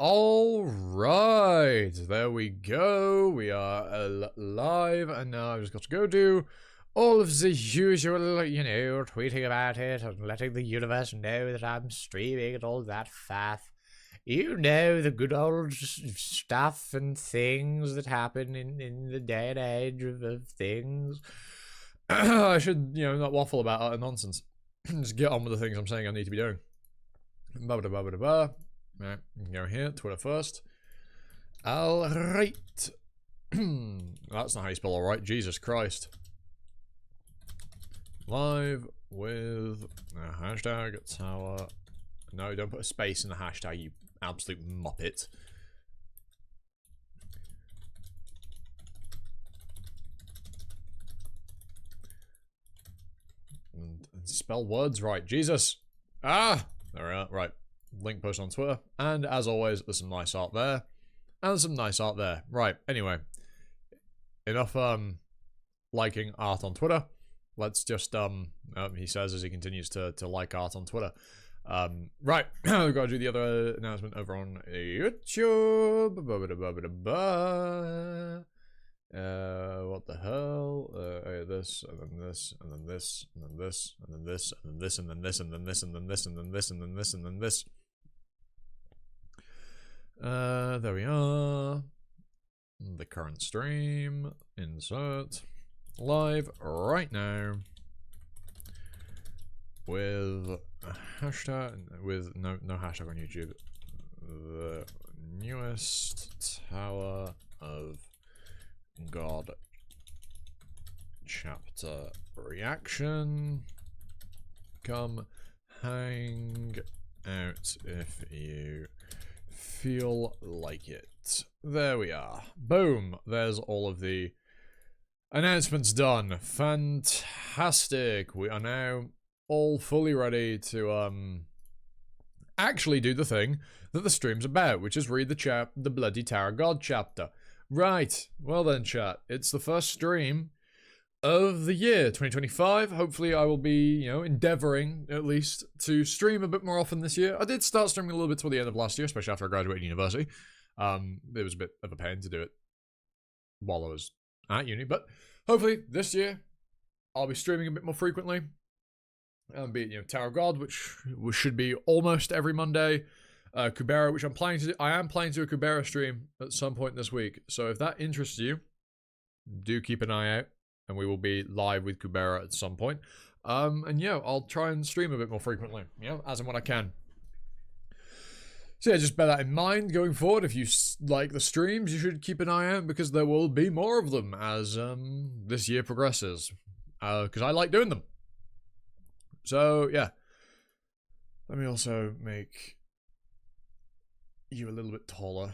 All right, there we go. We are live, and now I've just got to go do all of the usual, you know, tweeting about it and letting the universe know that I'm streaming and all that faff. You know, the good old stuff and things that happen in the day and age of things. I should, you know, not waffle about utter nonsense. Just get on with the things I'm saying I need to be doing. Ba-ba-da-ba-ba-da-ba. Right, go here, Twitter first. Alright. That's not how you spell alright, Jesus Christ. Live with hashtag tower. No, don't put a space in the hashtag, you absolute muppet. And spell words right, Jesus. Ah! There we are, right. Link post on Twitter, and as always, there's some nice art there, and some nice art there. Right, anyway, enough liking art on Twitter. Let's just he says as he continues to like art on Twitter. Right, we've got to do the other announcement over on YouTube. What the hell? This, and then this, and then this, and then this, and then this, and then this, and then this, and then this, and then this, and then this, and then this, and then this. There we are. The current stream. Insert. Live right now. With a hashtag. With no hashtag on YouTube. The newest Tower of God chapter reaction. Come hang out if you feel like it. There we are. Boom. There's all of the announcements done. Fantastic. We are now all fully ready to actually do the thing that the stream's about, which is read the bloody Tower of God chapter. Right. Well then, chat. It's the first stream of the year 2025. Hopefully I will be, you know, endeavoring at least to stream a bit more often this year. I did start streaming a little bit toward the end of last year, especially after I graduated university. It was a bit of a pain to do it while I was at uni, but hopefully this year I'll be streaming a bit more frequently. Be it, you know, Tower of God, which should be almost every Monday. Kubera, which I'm planning to do. I am planning to do a Kubera stream at some point this week. So if that interests you, do keep an eye out. And we will be live with Kubera at some point. And yeah, I'll try and stream a bit more frequently, you know, as and when I can. So yeah, just bear that in mind going forward. If you like the streams, you should keep an eye out because there will be more of them as this year progresses. Because I like doing them. So yeah. Let me also make you a little bit taller.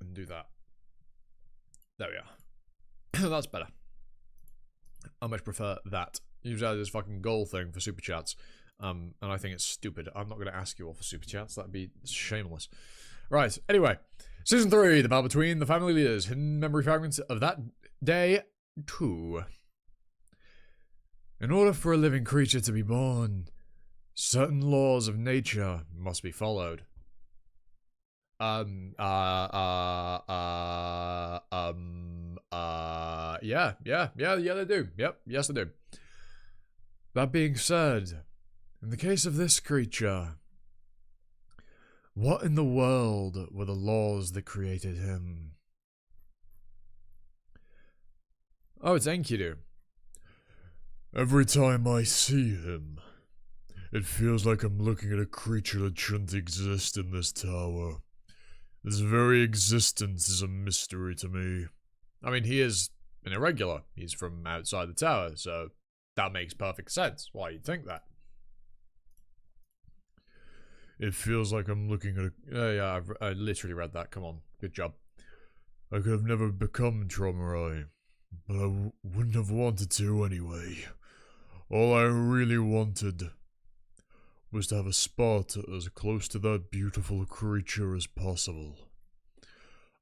And do that. There we are. That's better. I much prefer that. Usually there's this fucking goal thing for super chats. And I think it's stupid. I'm not going to ask you all for super chats. That'd be shameless. Right. Anyway. Season 3. The Battle Between the Family Leaders. Hidden memory fragments of that day 2. In order for a living creature to be born, certain laws of nature must be followed. Yeah, they do. Yep, yes, they do. That being said, in the case of this creature, what in the world were the laws that created him? Oh, it's Enkidu. Every time I see him, it feels like I'm looking at a creature that shouldn't exist in this tower. His very existence is a mystery to me. I mean, he is an irregular. He's from outside the tower, so that makes perfect sense. Why you'd think that. It feels like I'm looking at a... yeah, I literally read that. Come on. Good job. I could have never become Tromerai, but I wouldn't have wanted to anyway. All I really wanted was to have a spot as close to that beautiful creature as possible.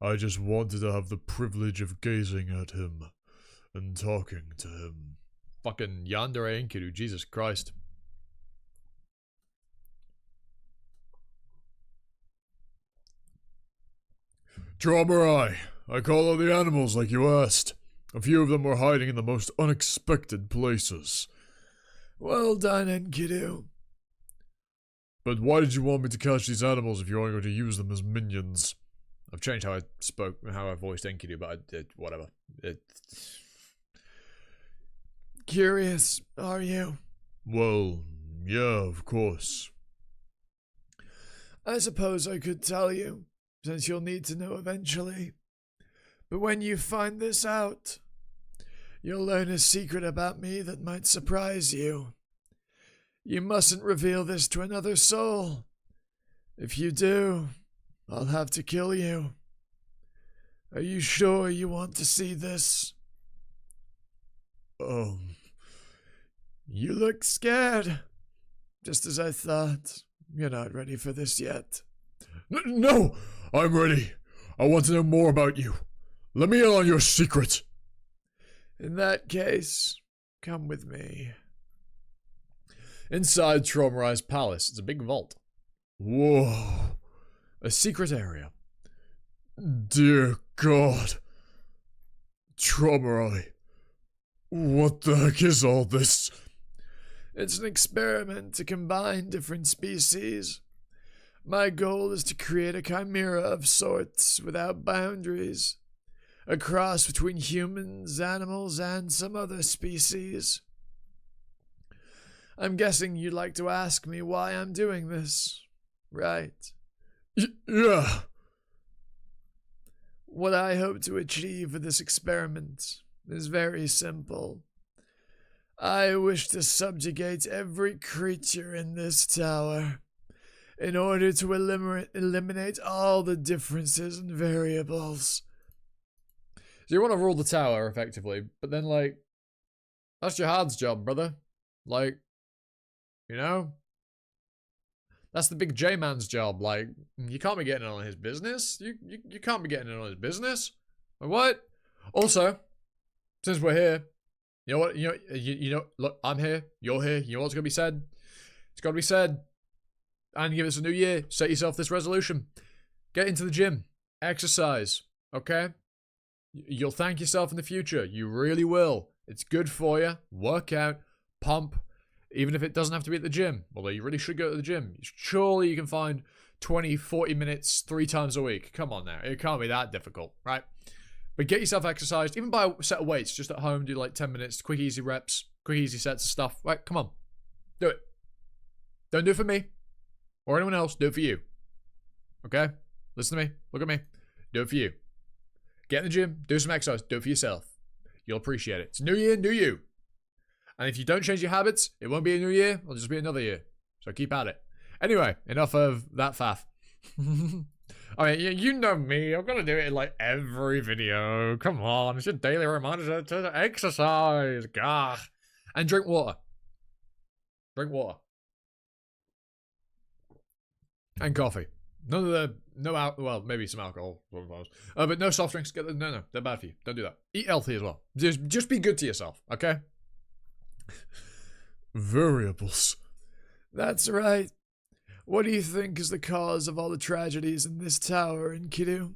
I just wanted to have the privilege of gazing at him and talking to him. Fucking Yandere Enkidu, Jesus Christ. Dromeri, I call all the animals like you asked. A few of them were hiding in the most unexpected places. Well done, Enkidu. But why did you want me to catch these animals if you're only going to use them as minions? I've changed how I voiced Enkidu, but whatever. Curious, are you? Well, yeah, of course. I suppose I could tell you, since you'll need to know eventually. But when you find this out, you'll learn a secret about me that might surprise you. You mustn't reveal this to another soul. If you do, I'll have to kill you. Are you sure you want to see this? You look scared. Just as I thought. You're not ready for this yet. No! I'm ready. I want to know more about you. Let me in on your secret. In that case, come with me. Inside Tromeri's palace, it's a big vault. Whoa. A secret area. Dear God. Tromeri. What the heck is all this? It's an experiment to combine different species. My goal is to create a chimera of sorts without boundaries. A cross between humans, animals, and some other species. I'm guessing you'd like to ask me why I'm doing this, right? Yeah. What I hope to achieve with this experiment is very simple. I wish to subjugate every creature in this tower in order to eliminate all the differences and variables. So you want to rule the tower, effectively, but then, like, that's Jihad's job, brother. Like, you know? That's the big J-man's job. Like, you can't be getting in on his business. You can't be getting in on his business. Like, what? Also, since we're here, you know what? You know. Look, I'm here. You're here. You know what's gonna be said? It's gotta be said. And give us a new year. Set yourself this resolution. Get into the gym. Exercise. Okay? You'll thank yourself in the future. You really will. It's good for you. Work out. Pump. Even if it doesn't have to be at the gym. Although you really should go to the gym. Surely you can find 20, 40 minutes 3 times a week. Come on now. It can't be that difficult, right? But get yourself exercised. Even buy a set of weights just at home. Do like 10 minutes. Quick, easy reps. Quick, easy sets of stuff. Right, come on. Do it. Don't do it for me. Or anyone else. Do it for you. Okay? Listen to me. Look at me. Do it for you. Get in the gym. Do some exercise. Do it for yourself. You'll appreciate it. It's new year, new you. And if you don't change your habits, it won't be a new year. It'll just be another year. So keep at it. Anyway, enough of that faff. I mean, you know me. I'm going to do it in like every video. Come on. It's your daily reminder to exercise. Gah. And drink water. Drink water. And coffee. None of the, well, maybe some alcohol. But no soft drinks. No, they're bad for you. Don't do that. Eat healthy as well. Just be good to yourself, okay? Variables. That's right. What do you think is the cause of all the tragedies in this tower, Enkidu?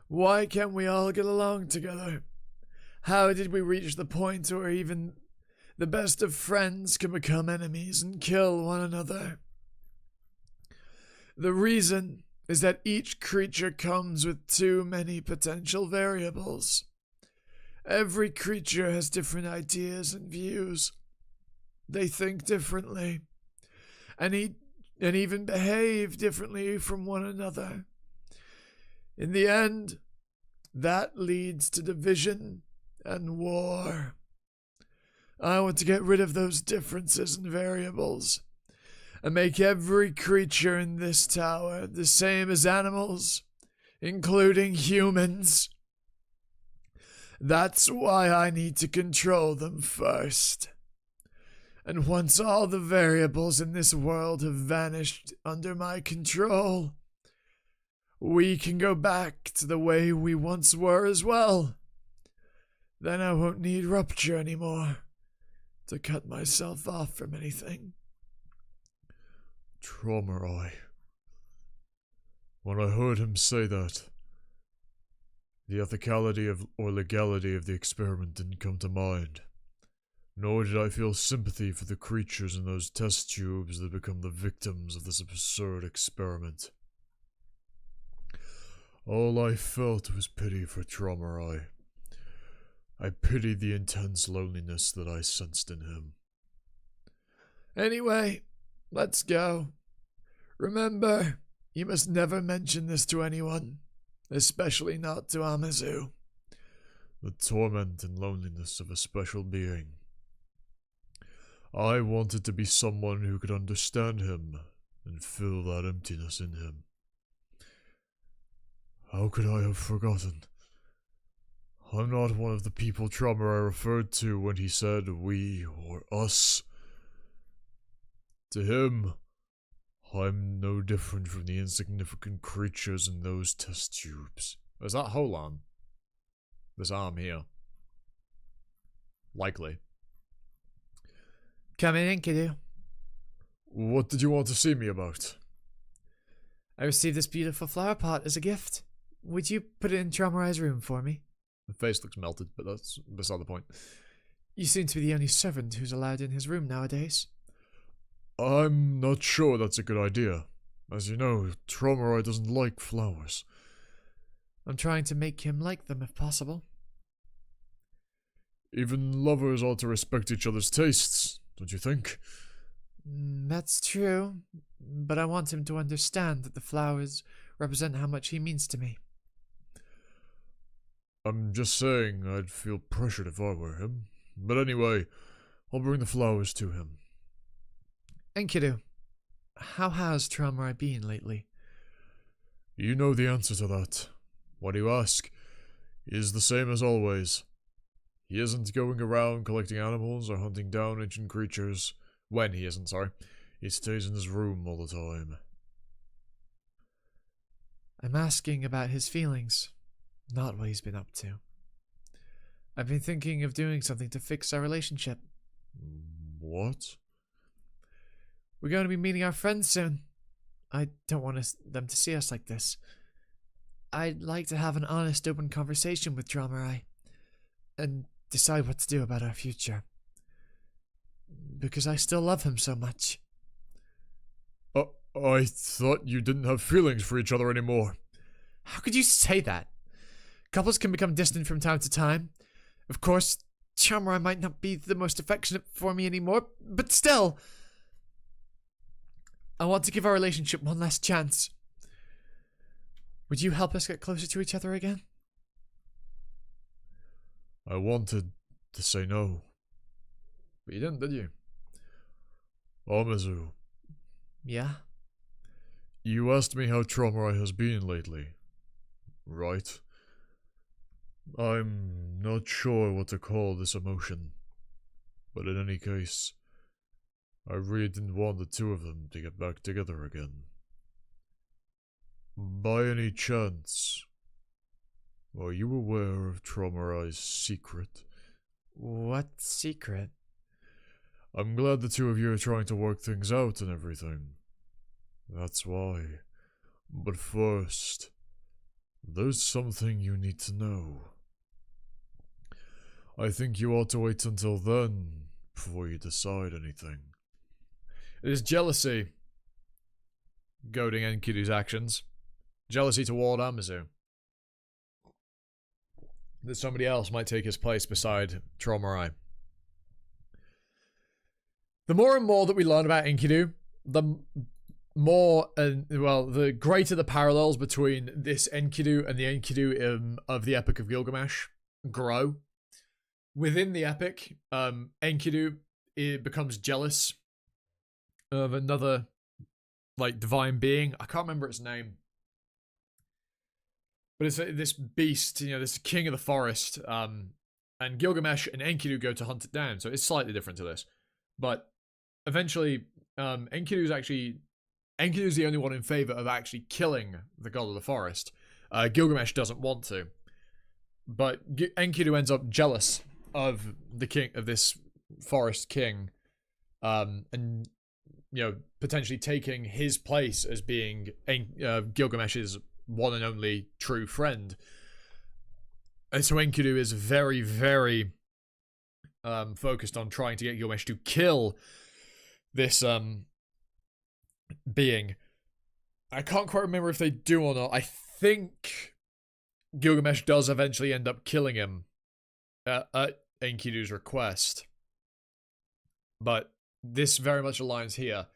Why can't we all get along together? How did we reach the point where even the best of friends can become enemies and kill one another? The reason is that each creature comes with too many potential variables. Every creature has different ideas and views. They think differently, and even behave differently from one another. In the end, that leads to division and war. I want to get rid of those differences and variables, and make every creature in this tower the same as animals, including humans. That's why I need to control them first. And once all the variables in this world have vanished under my control, we can go back to the way we once were as well. Then I won't need rupture anymore to cut myself off from anything. Tromeri. When I heard him say that, The ethicality or legality of the experiment didn't come to mind. Nor did I feel sympathy for the creatures in those test tubes that become the victims of this absurd experiment. All I felt was pity for Traumarai. I pitied the intense loneliness that I sensed in him. Anyway, let's go. Remember, you must never mention this to anyone, especially not to Amazu. The torment and loneliness of a special being. I wanted to be someone who could understand him and fill that emptiness in him. How could I have forgotten? I'm not one of the people Traumarai referred to when he said we or us. To him, I'm no different from the insignificant creatures in those test tubes. There's that hole on this arm here. Likely. Come in, Enkidu. What did you want to see me about? I received this beautiful flower pot as a gift. Would you put it in Traumarai's room for me? The face looks melted, but that's beside the point. You seem to be the only servant who's allowed in his room nowadays. I'm not sure that's a good idea. As you know, Traumarai doesn't like flowers. I'm trying to make him like them if possible. Even lovers ought to respect each other's tastes, don't you think? That's true, but I want him to understand that the flowers represent how much he means to me. I'm just saying I'd feel pressured if I were him. But anyway, I'll bring the flowers to him. Enkidu, how has Traumarai been lately? You know the answer to that. Why do you ask? He is the same as always. He isn't going around collecting animals or hunting down ancient creatures. When he isn't, sorry. He stays in his room all the time. I'm asking about his feelings, not what he's been up to. I've been thinking of doing something to fix our relationship. What? We're going to be meeting our friends soon. I don't want them to see us like this. I'd like to have an honest, open conversation with Traumarai and decide what to do about our future. Because I still love him so much. I thought you didn't have feelings for each other anymore. How could you say that? Couples can become distant from time to time. Of course, Traumarai might not be the most affectionate for me anymore, but still, I want to give our relationship one last chance. Would you help us get closer to each other again? I wanted to say no. But you didn't, did you? Amazu. Yeah? You asked me how Traumarai has been lately, right? I'm not sure what to call this emotion. But in any case, I really didn't want the two of them to get back together again. By any chance, are you aware of Traumarai's secret? What secret? I'm glad the two of you are trying to work things out and everything. That's why. But first, there's something you need to know. I think you ought to wait until then before you decide anything. It is jealousy goading Enkidu's actions. Jealousy toward Amazu. That somebody else might take his place beside Traumarai. The more and more that we learn about Enkidu, the more, the greater the parallels between this Enkidu and the Enkidu of the Epic of Gilgamesh grow. Within the epic, Enkidu becomes jealous of another, divine being. I can't remember its name. But it's this beast, this king of the forest. And Gilgamesh and Enkidu go to hunt it down. So it's slightly different to this. But eventually, Enkidu's the only one in favor of actually killing the god of the forest. Gilgamesh doesn't want to. But Enkidu ends up jealous of the king, of this forest king. And, potentially taking his place as being Gilgamesh's one and only true friend. And so Enkidu is very, very focused on trying to get Gilgamesh to kill this being. I can't quite remember if they do or not. I think Gilgamesh does eventually end up killing him at Enkidu's request. But this very much aligns here.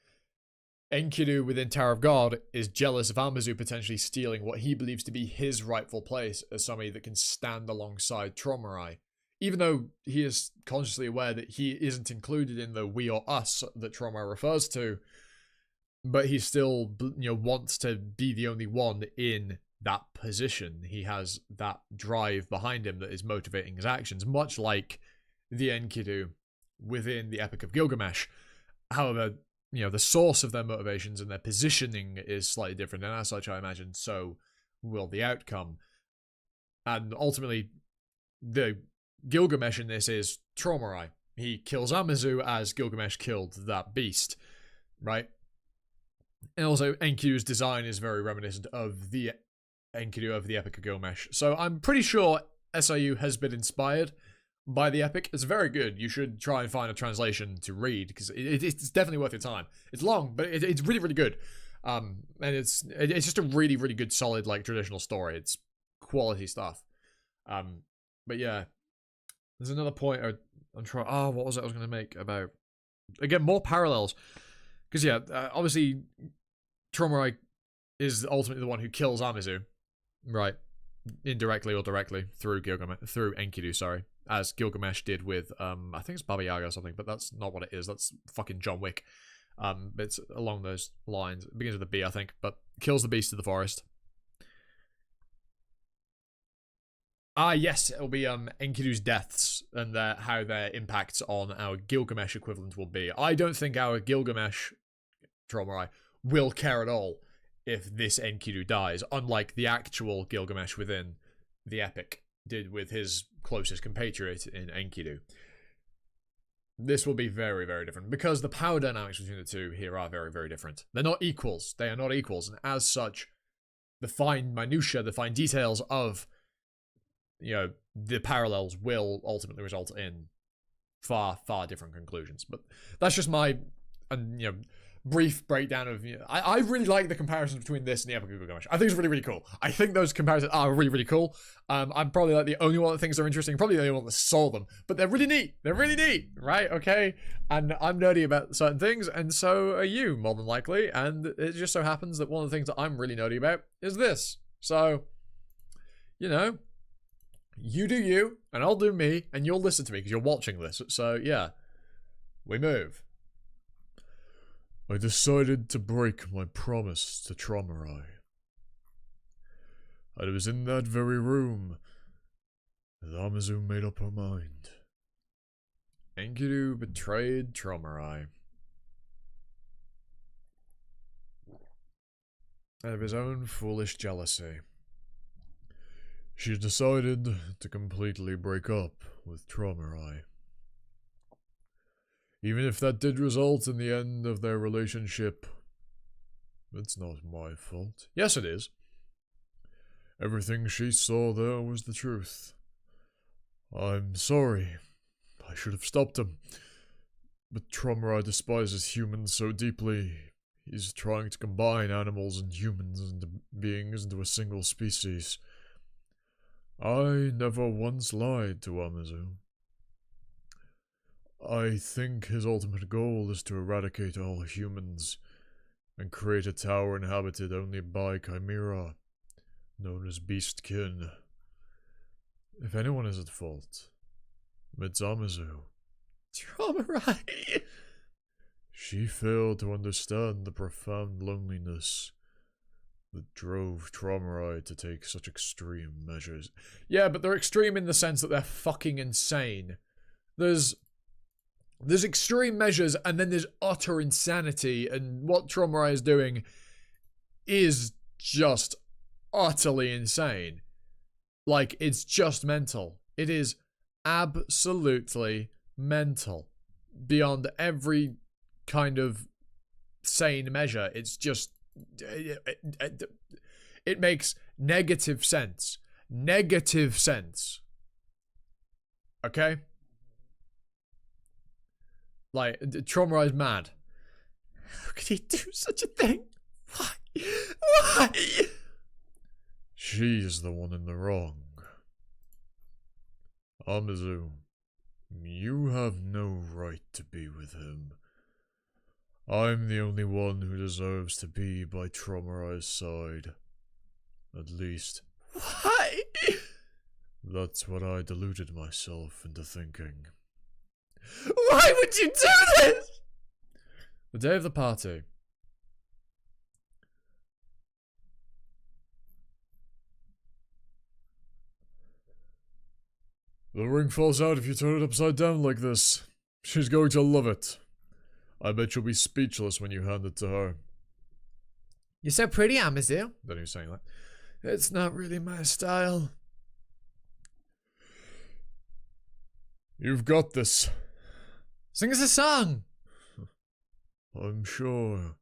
Enkidu within Tower of God is jealous of Amazu potentially stealing what he believes to be his rightful place as somebody that can stand alongside Tromarai. Even though he is consciously aware that he isn't included in the we or us that Tromarai refers to, but he still, wants to be the only one in that position. He has that drive behind him that is motivating his actions, much like the Enkidu within the Epic of Gilgamesh. However, the source of their motivations and their positioning is slightly different, and as such, I imagine, so will the outcome. And ultimately, the Gilgamesh in this is Tromarai. He kills Amazu as Gilgamesh killed that beast, right? And also, Enkidu's design is very reminiscent of the Enkidu of the Epic of Gilgamesh. So I'm pretty sure SIU has been inspired by the Epic. It's very good. You should try and find a translation to read, because it's definitely worth your time. It's long, but it's really, really good. And it's just a really, really good, solid, traditional story. It's quality stuff. But yeah, there's another point I'm trying. Oh, what was it I was going to make about? Again, more parallels. Because yeah, obviously, Tromarai is ultimately the one who kills Amazu, right? Indirectly or directly through Enkidu, sorry, as Gilgamesh did with I think it's Baba Yaga or something, but that's not what it is. That's fucking John Wick. It's along those lines. It begins with a B, I think, but kills the beast of the forest. Yes, it'll be Enkidu's deaths and how their impacts on our Gilgamesh equivalent will be. I don't think our Gilgamesh Tromarai will care at all if this Enkidu dies, unlike the actual Gilgamesh within the Epic did with his closest compatriot in Enkidu. This will be very, very different, because the power dynamics between the two here are very, very different. They're not equals. They are not equals, and as such, the fine minutiae, the fine details of the parallels will ultimately result in far, far different conclusions. But that's just my brief breakdown of. I really like the comparisons between this and the Epic of Gilgamesh. I think it's really, really cool. I think those comparisons are really, really cool. I'm probably the only one that thinks they're interesting. Probably the only one that saw them, but they're really neat. They're really neat, right? Okay, and I'm nerdy about certain things, and so are you, more than likely. And it just so happens that one of the things that I'm really nerdy about is this. So, you do you, and I'll do me, and you'll listen to me because you're watching this. So yeah, we move. I decided to break my promise to Tromarai. And it was in that very room that Amazu made up her mind. Enkidu betrayed Tromarai. Out of his own foolish jealousy. She decided to completely break up with Tromarai. Even if that did result in the end of their relationship, it's not my fault. Yes, it is. Everything she saw there was the truth. I'm sorry. I should have stopped him. But Tromarai despises humans so deeply. He's trying to combine animals and humans and beings into a single species. I never once lied to Amazu. I think his ultimate goal is to eradicate all humans and create a tower inhabited only by Chimera, known as Beastkin. If anyone is at fault, it's Amazu. Tromarai! She failed to understand the profound loneliness that drove Tromarai to take such extreme measures. Yeah, but they're extreme in the sense that they're fucking insane. There's extreme measures, and then there's utter insanity, and what Tromarai is doing is just utterly insane. It's just mental. It is absolutely mental. Beyond every kind of sane measure. It's just... It makes negative sense. Negative sense Okay? Like, Trauma is mad. How could he do such a thing? Why? Why? She's the one in the wrong. Amazu, you have no right to be with him. I'm the only one who deserves to be by Traumerai's side. At least. Why? That's what I deluded myself into thinking. Why would you do this? The day of the party. The ring falls out if you turn it upside down like this. She's going to love it. I bet you'll be speechless when you hand it to her. You're so pretty, Amazu. Then he was saying that. It's not really my style. You've got this. Sing us a song. I'm sure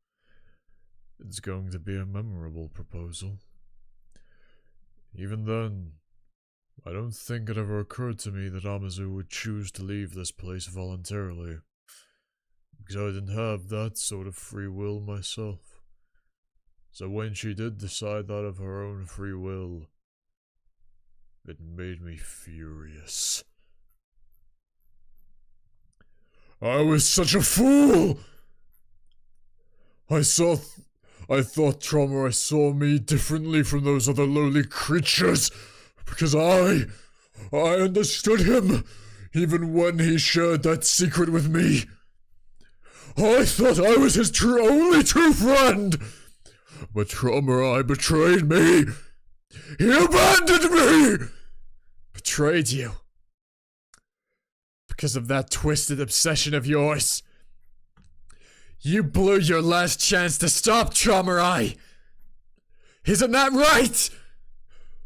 it's going to be a memorable proposal. Even then, I don't think it ever occurred to me that Amazu would choose to leave this place voluntarily, because I didn't have that sort of free will myself. So when she did decide that of her own free will, it made me furious. I was such a fool! I thought Traumerai saw me differently from those other lowly creatures, because I understood him, even when he shared that secret with me. I thought I was his only true friend, but Traumerai betrayed me. He abandoned me! Betrayed you? Because of that twisted obsession of yours. You blew your last chance to stop Traumerai. Isn't that right?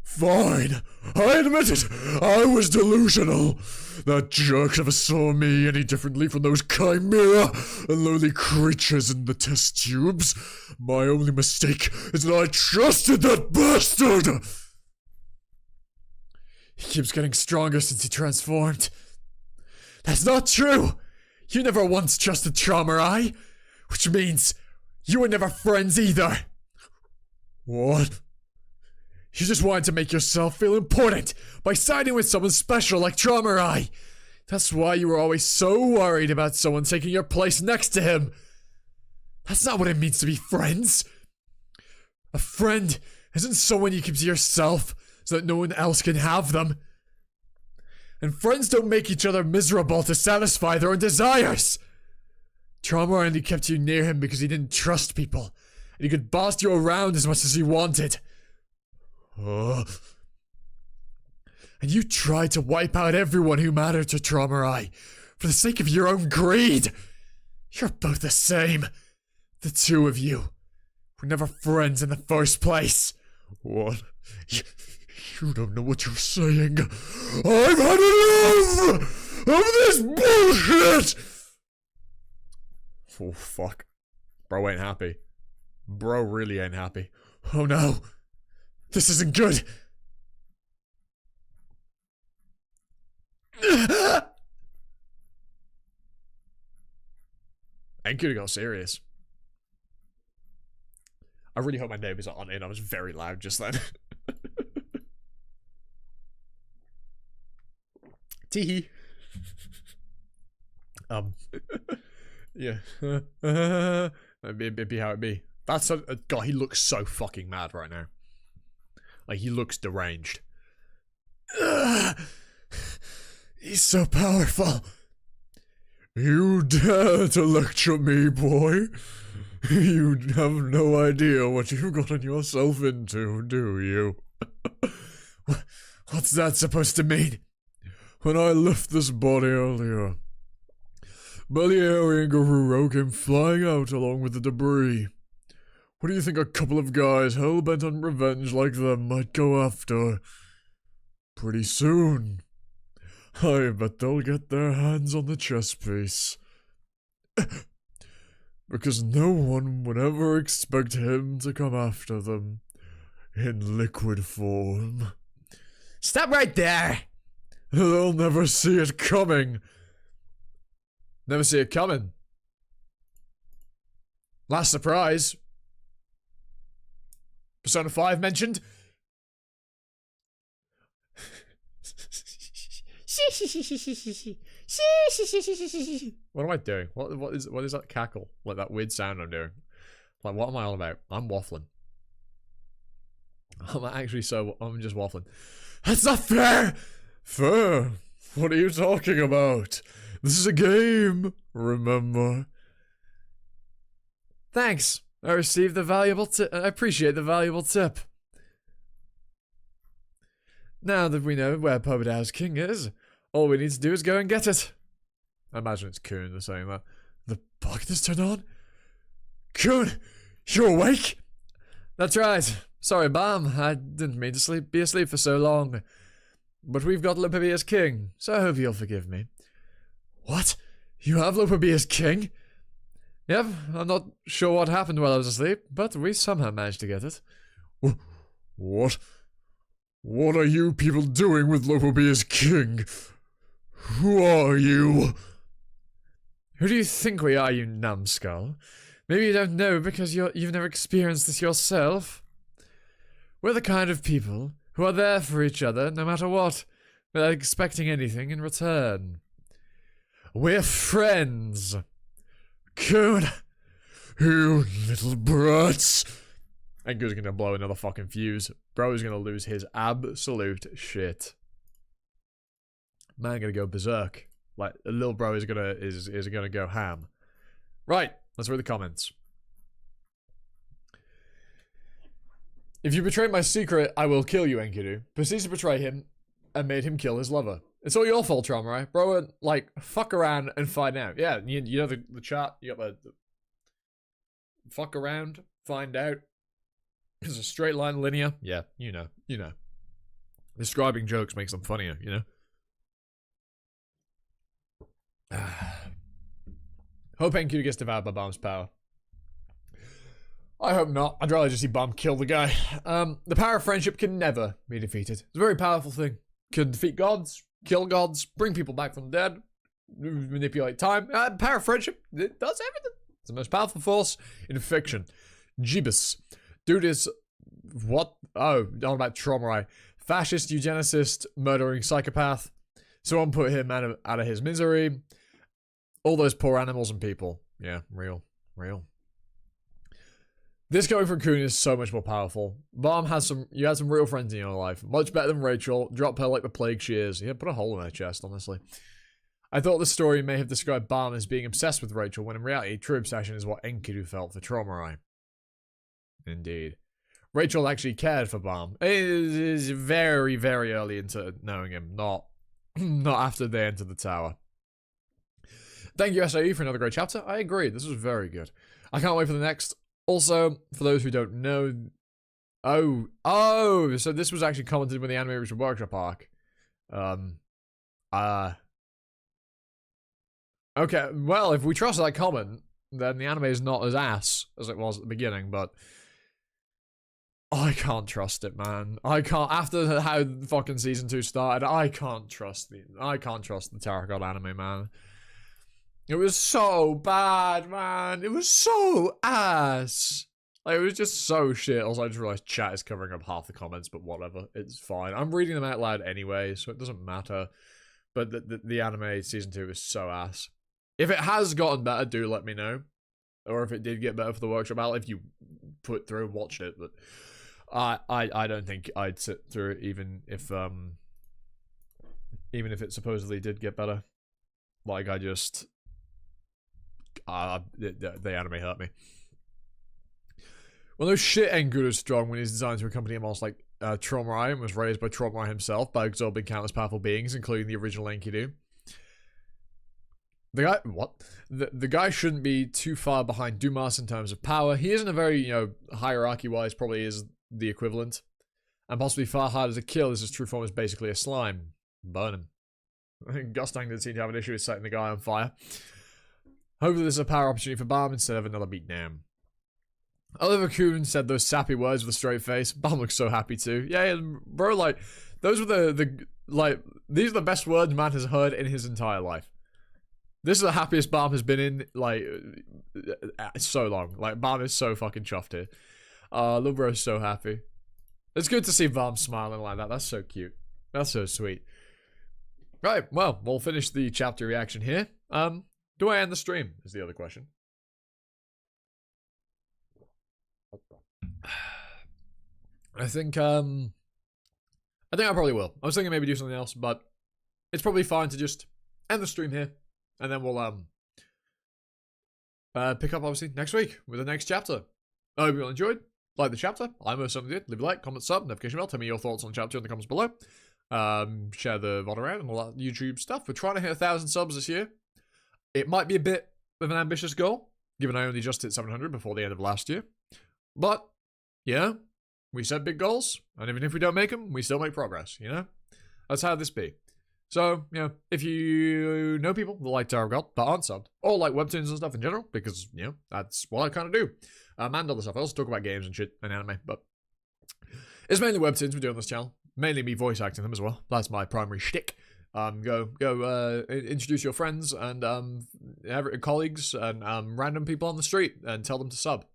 Fine, I admit it. I was delusional. That jerk never saw me any differently from those chimera and lowly creatures in the test tubes. My only mistake is that I trusted that bastard. He keeps getting stronger since he transformed. That's not true. You never once trusted Traumerai, which means you were never friends either. What? You just wanted to make yourself feel important by siding with someone special like Traumerai. That's why you were always so worried about someone taking your place next to him. That's not what it means to be friends. A friend isn't someone you keep to yourself so that no one else can have them. And friends don't make each other miserable to satisfy their own desires. Traumerai only kept you near him because he didn't trust people, and he could boss you around as much as he wanted. And you tried to wipe out everyone who mattered to Traumerai for the sake of your own greed. You're both the same. The two of you were never friends in the first place. What? You don't know what you're saying. I've had enough of this bullshit! Oh, fuck. Bro ain't happy. Bro really ain't happy. Oh no. This isn't good. Ain't gonna go serious. I really hope my neighbors aren't in. I was very loud just then. Teehee. Yeah. It'd be how it be. That's God, he looks so fucking mad right now. Like, he looks deranged. He's so powerful. You dare to lecture me, boy? You have no idea what you've gotten yourself into, do you? What's that supposed to mean? When I left this body earlier, Beliari and Garuro came flying out along with the debris. What do you think a couple of guys hell-bent on revenge like them might go after? Pretty soon, I bet they'll get their hands on the chess piece. Because no one would ever expect him to come after them in liquid form. Stop right there! They'll never see it coming. Never see it coming. Last surprise. Persona 5 mentioned. What am I doing? What is that cackle? Like that weird sound I'm doing. Like, what am I on about? I'm waffling. I'm just waffling. That's not fair! Fair? What are you talking about? This is a game, remember? Thanks. I received the valuable tip. I appreciate the valuable tip. Now that we know where Pobedow's king is, all we need to do is go and get it. I imagine it's Kuhn that's saying that. The bucket is turned on? Kuhn, you awake? That's right. Sorry, Bam. I didn't mean to be asleep for so long. But we've got Lopabia's king, so I hope you'll forgive me. What? You have Lopabia's king? Yep, I'm not sure what happened while I was asleep, but we somehow managed to get it. What? What are you people doing with Lopabia's king? Who are you? Who do you think we are, you numbskull? Maybe you don't know because you've never experienced this yourself. We're the kind of people who are there for each other no matter what, without expecting anything in return. We're friends. Good. You little brats. And Good's gonna blow another fucking fuse. Bro's gonna lose his absolute shit. Man gonna go berserk. Like, little bro is gonna go ham. Right, let's read the comments. If you betray my secret, I will kill you, Enkidu. Proceeds to betray him and made him kill his lover. It's all your fault, Trauma, right? Bro, like, fuck around and find out. Yeah, you know the chat? You got the fuck around, find out. It's a straight line linear. Yeah, you know. Describing jokes makes them funnier, you know? Hope Enkidu gets devoured by Bomb's power. I hope not. I'd rather just see Bomb kill the guy. The power of friendship can never be defeated. It's a very powerful thing. Can defeat gods, kill gods, bring people back from the dead, manipulate time. Power of friendship, it does everything. It's the most powerful force in fiction. Jeebus. Dude is... What? Oh, not about Trauma. Fascist, eugenicist, murdering psychopath. Someone put him out of his misery. All those poor animals and people. Yeah, real. This coming from Kuhn is so much more powerful. Bomb has you had some real friends in your life. Much better than Rachel. Drop her like the plague she is. Yeah, put a hole in her chest, honestly. I thought the story may have described Bomb as being obsessed with Rachel, when in reality, true obsession is what Enkidu felt for Trauma. Indeed. Rachel actually cared for Bomb. It is very, very early into knowing him. Not after they entered the tower. Thank you, SIU, for another great chapter. I agree. This was very good. I can't wait for the next. Also, for those who don't know... Oh, so this was actually commented when the Anime Reached Workshop arc. Okay, well, if we trust that comment, then the anime is not as ass as it was at the beginning, but... I can't trust it, man. I can't. After how fucking season 2 started, I can't trust the Tarot God anime, man. It was so bad, man. It was so ass. Like, it was just so shit. Also, I just realized chat is covering up half the comments, but whatever. It's fine. I'm reading them out loud anyway, so it doesn't matter. But the anime season 2 is so ass. If it has gotten better, do let me know. Or if it did get better for the workshop battle, if you put through and watched it. But I don't think I'd sit through it even if it supposedly did get better. Like, I just... the anime hurt me. Well, no shit, Enkudu is strong when he's designed to accompany a monster like Trauma and was raised by Trauma himself by absorbing countless powerful beings, including the original Enkidu. The guy shouldn't be too far behind Dumas in terms of power. He isn't a very, hierarchy-wise, probably is the equivalent. And possibly far harder to kill, as his true form is basically a slime. Burn him. I think Gustang didn't seem to have an issue with setting the guy on fire. Hopefully this is a power opportunity for Balm instead of another beatdown. Oliver Kuhn said those sappy words with a straight face. Balm looks so happy too. Yeah, bro, like, those were the like, these are the best words man has heard in his entire life. This is the happiest Balm has been in, like, so long. Like, Balm is so fucking chuffed here. Little bro's so happy. It's good to see Balm smiling like that. That's so cute. That's so sweet. Right, well, we'll finish the chapter reaction here. Do I end the stream, is the other question. I think I probably will. I was thinking maybe do something else, but it's probably fine to just end the stream here. And then we'll pick up, obviously, next week with the next chapter. I hope you all enjoyed. Like the chapter. I most certainly did. Leave a like, comment, sub, notification bell. Tell me your thoughts on the chapter in the comments below. Share the VOD around and all that YouTube stuff. We're trying to hit 1,000 subs this year. It might be a bit of an ambitious goal, given I only just hit 700 before the end of last year. But, yeah, we set big goals, and even if we don't make them, we still make progress, you know? That's how this be. So, you know, if you know people that like Tarot of God but aren't subbed, or like webtoons and stuff in general, because, you know, that's what I kind of do. And other stuff. I also talk about games and shit and anime, but it's mainly webtoons we do on this channel. Mainly me voice acting them as well. That's my primary shtick. Go introduce your friends and colleagues and random people on the street and tell them to sub.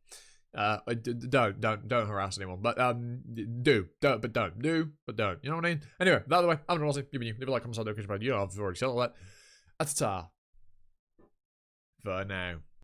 Don't harass anyone, but do, but don't. You know what I mean? Anyway, that other way, I'm Rossi. Leave a like, comment, subscribe, you know, I've already said all that. Ta-ta. For now.